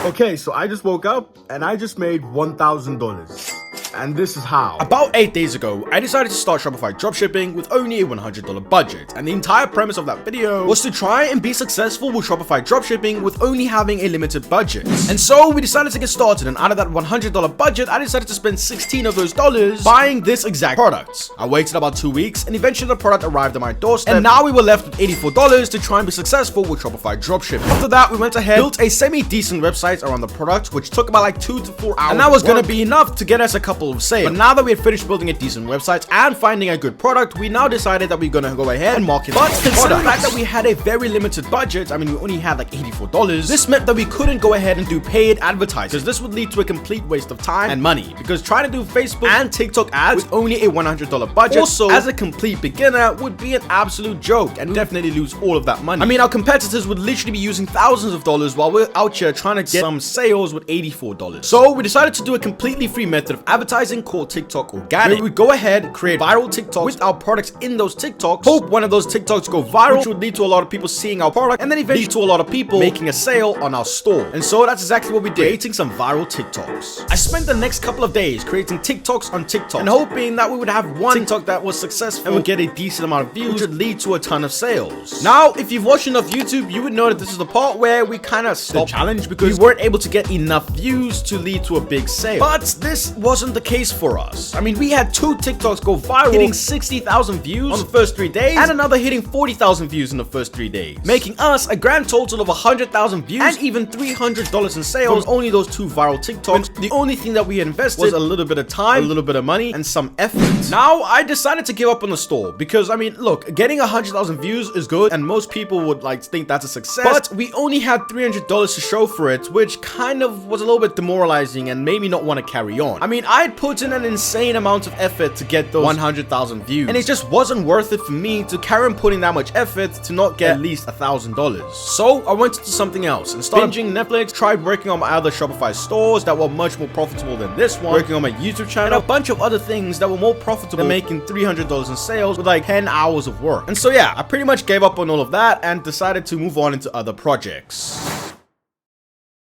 Okay, so I just woke up and I just made $1,000. And this is how. About 8 days ago, I decided to start Shopify dropshipping with only a $100 budget, and the entire premise of that video was to try and be successful with Shopify dropshipping with only having a limited budget. And so we decided to get started, and out of that $100 budget, I decided to spend 16 of those dollars buying this exact product. I waited about 2 weeks, and eventually the product arrived at my doorstep, and now we were left with $84 to try and be successful with Shopify dropshipping. After that, we went ahead, built a semi-decent website around the product, which took about like 2 to 4 hours, and that was gonna be enough to get us a couple of sales. But now that we had finished building a decent website and finding a good product, we now decided that we're gonna go ahead and market it. But considering the fact that we had a very limited budget, I mean, we only had like $84, this meant that we couldn't go ahead and do paid advertising, because this would lead to a complete waste of time and money, because trying to do Facebook and TikTok ads with only a $100 budget, also as a complete beginner, would be an absolute joke and definitely lose all of that money. I mean, our competitors would literally be using thousands of dollars while we're out here trying to get some sales with $84. So we decided to do a completely free method of advertising called TikTok Organic. We would go ahead, create viral TikToks with our products in those TikToks, hope one of those TikToks go viral, which would lead to a lot of people seeing our product, and then eventually to a lot of people making a sale on our store. And so that's exactly what we did, creating some viral TikToks. I spent the next couple of days creating TikToks on TikTok and hoping that we would have one TikTok that was successful and would get a decent amount of views, which would lead to a ton of sales. Now, if you've watched enough YouTube, you would know that this is the part where we kind of stopped the challenge because we weren't able to get enough views to lead to a big sale. But this wasn't the case for us. I mean, we had 2 TikToks go viral, hitting 60,000 views on the first 3 days, and another hitting 40,000 views in the first 3 days, making us a grand total of 100,000 views and even $300 in sales from only those 2 viral TikToks. The only thing that we had invested was a little bit of time, a little bit of money, and some effort. Now, I decided to give up on the store because, I mean, look, getting 100,000 views is good, and most people would like think that's a success, but we only had $300 to show for it, which kind of was a little bit demoralizing and made me not want to carry on. I mean, I had put in an insane amount of effort to get those 100,000 views, and it just wasn't worth it for me to carry on putting that much effort to not get at least $1,000. So I went into something else and started binging Netflix, tried working on my other Shopify stores that were much more profitable than this one, working on my YouTube channel, and a bunch of other things that were more profitable than making $300 in sales with like 10 hours of work. And so yeah, I pretty much gave up on all of that and decided to move on into other projects.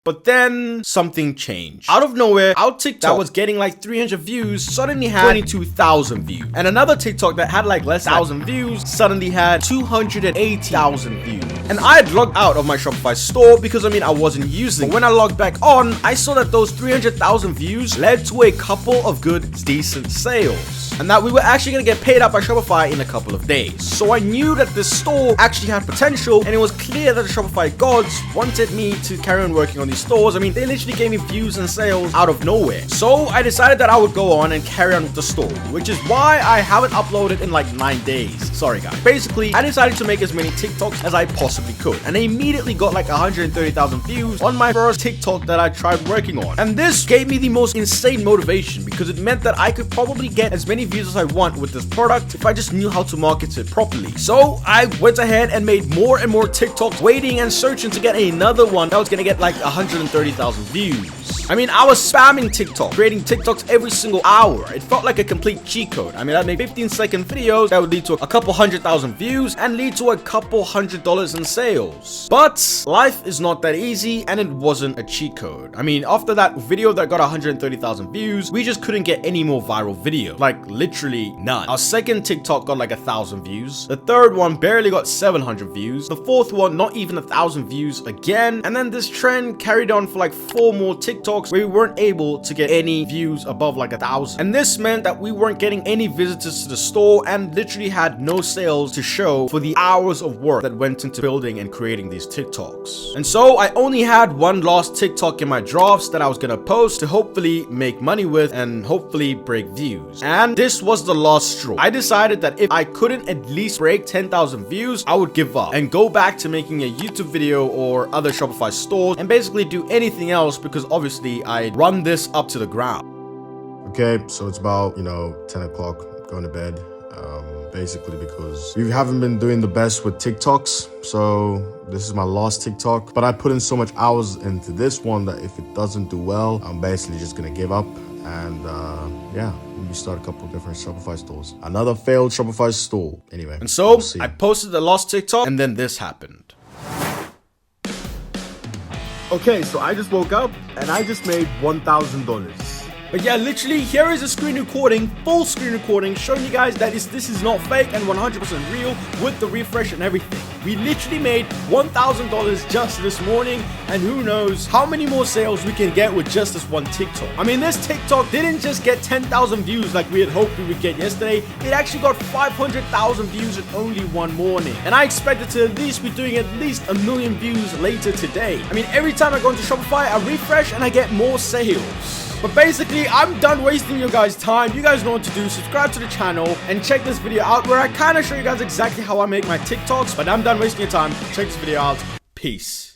But then something changed. Out of nowhere, our TikTok that was getting like 300 views suddenly had 22,000 views. And another TikTok that had like less than 1,000 views suddenly had 280,000 views. And I had logged out of my Shopify store because, I mean, I wasn't using it. But when I logged back on, I saw that those 300,000 views led to a couple of good, decent sales, and that we were actually gonna get paid out by Shopify in a couple of days. So I knew that this store actually had potential, and it was clear that the Shopify gods wanted me to carry on working on these stores. I mean, they literally gave me views and sales out of nowhere. So I decided that I would go on and carry on with the store, which is why I haven't uploaded in like 9 days. Sorry guys. Basically, I decided to make as many TikToks as I possibly could, and I immediately got like 130,000 views on my first TikTok that I tried working on. And this gave me the most insane motivation because it meant that I could probably get as many views as I want with this product if I just knew how to market it properly. So I went ahead and made more and more TikToks, waiting and searching to get another one that was gonna get like 130,000 views. I mean, I was spamming TikTok, creating TikToks every single hour. It felt like a complete cheat code. I mean, I'd make 15-second videos that would lead to a couple 100,000 views and lead to a couple $100 in sales. But life is not that easy, and it wasn't a cheat code. I mean, after that video that got 130,000 views, we just couldn't get any more viral videos. Like literally none. Our second TikTok got like 1,000 views. The third one barely got 700 views. The fourth one, not even 1,000 views again. And then this trend carried on for like 4 more TikToks where we weren't able to get any views above like 1,000. And this meant that we weren't getting any visitors to the store and literally had no sales to show for the hours of work that went into building and creating these TikToks. And so I only had one last TikTok in my drafts that I was gonna post to hopefully make money with and hopefully break views. And this was the last straw. I decided that if I couldn't at least break 10,000 views, I would give up and go back to making a YouTube video or other Shopify stores and basically do anything else, because obviously I'd run this up to the ground. Okay, so it's about, 10 o'clock, going to bed. Basically because we haven't been doing the best with TikToks, so this is my last TikTok. But I put in so much hours into this one that if it doesn't do well, I'm basically just gonna give up and yeah, maybe start a couple of different Shopify stores. Another failed Shopify store. Anyway, and so I posted the last TikTok, and then this happened. Okay, so I just woke up and I just made $1,000. But yeah, literally, here is a screen recording, full screen recording, showing you guys that this is not fake and 100% real with the refresh and everything. We literally made $1,000 just this morning, and who knows how many more sales we can get with just this one TikTok. I mean, this TikTok didn't just get 10,000 views like we had hoped we would get yesterday. It actually got 500,000 views in only one morning. And I expected to at least be doing at least 1 million views later today. I mean, every time I go into Shopify, I refresh and I get more sales. But basically, I'm done wasting your guys' time. You guys know what to do. Subscribe to the channel and check this video out where I kind of show you guys exactly how I make my TikToks. But I'm done wasting your time. Check this video out. Peace.